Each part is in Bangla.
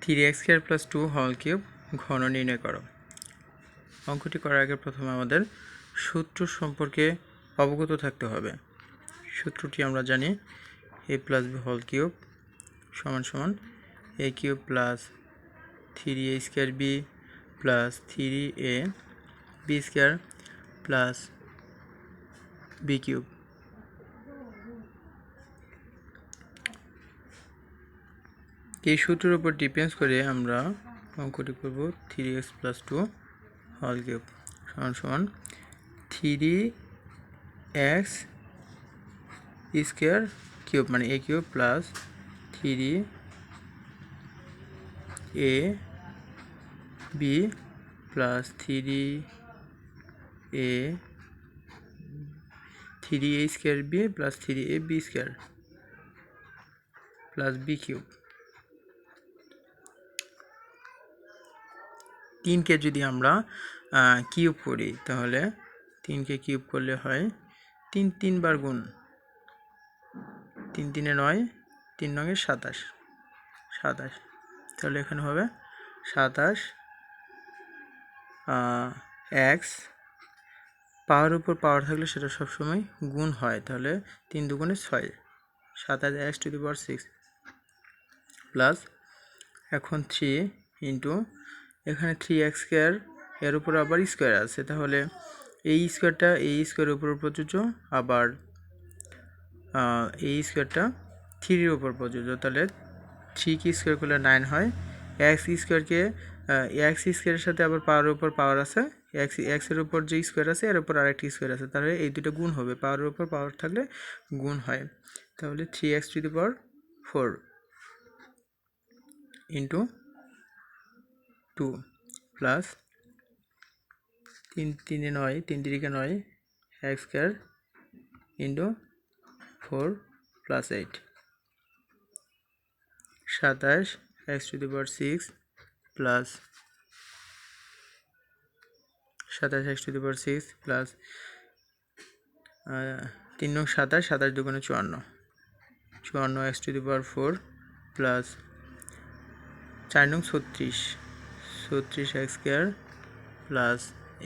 3x² + 2 হোল কিউব ঘন নির্ণয় করো। অঙ্কটি করার আগে প্রথমে আমাদের সূত্র সম্পর্কে অবগত থাকতে হবে। সূত্রটি আমরা জানি a + b হোল কিউব সমান সমান a cube plus 3a² b plus 3ab² plus b cube. এই সূত্রের উপর ডিপেন্ডস করে আমরা অঙ্কটি করব 3x + 2 হোল কিউব সমান সমান 3x² কিউব মানে a cube plus 3ab plus 3a² b plus 3ab² plus b cube. 3কে যদি আমরা কিউব করি তাহলে 3কে কিউব করলে হয় 3 3 বার গুণ 3 3 9 3 9 27 27। তাহলে এখানে হবে 27 x পাওয়ার উপর পাওয়ার থাকলে সেটা সবসময় গুণ হয়, তাহলে 3 দুগুণে 6 27x⁶ প্লাস এখন 3 ইন্টু এখানে 3x² এর উপর আবার স্কোয়ার আছে, তাহলে এই স্কোয়ারটা এই স্কোয়ারের উপর প্রযোজ্য, আবার এই স্কোয়ারটা 3-এর উপর প্রযোজ্য। তাহলে 3 কি স্কোয়ার করলে 9 হয়। x² সাথে আবার পাওয়ারের উপর পাওয়ার আছে, x এর উপর যে স্কোয়ার আছে এর উপর আরেকটি স্কোয়ার আছে, তাহলে এই দুটো গুণ হবে, পাওয়ারের উপর পাওয়ার থাকলে গুণ হয়। তাহলে 3x⁴ into 2 plus 3 3 9 3 3 9 x² into 4 plus 8 27x⁶ plus 27x⁶ plus 3 9 27 27 দুগুণে 54 54x⁴ প্লাস 4 9 36 36x² প্লাস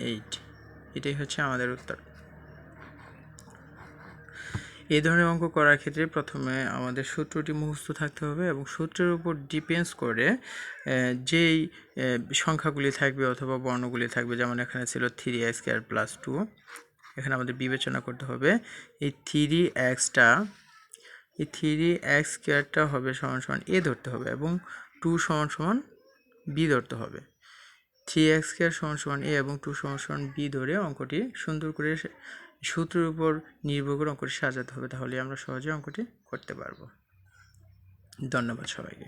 8। এটাই হচ্ছে আমাদের উত্তর। এই ধরনের অঙ্ক করার ক্ষেত্রে প্রথমে আমাদের সূত্রটি মুখস্থ থাকতে হবে এবং সূত্রের উপর ডিপেন্ডস করে যেই সংখ্যাগুলি থাকবে অথবা বর্ণগুলি থাকবে, যেমন এখানে ছিল 3x² + 2, এখানে আমাদের বিবেচনা করতে হবে এই 3x² হবে সমান সমান a ধরতে হবে এবং 2 সমান সমান b ধরতে হবে। 3x² সমান সমান a এবং 2 সমান সমান b ধরে অঙ্কটি সুন্দর করে সূত্রের উপর নির্ভর করে অঙ্কটি সাজাতে হবে, তাহলে আমরা সহজে অঙ্কটি করতে পারবো। ধন্যবাদ সবাইকে।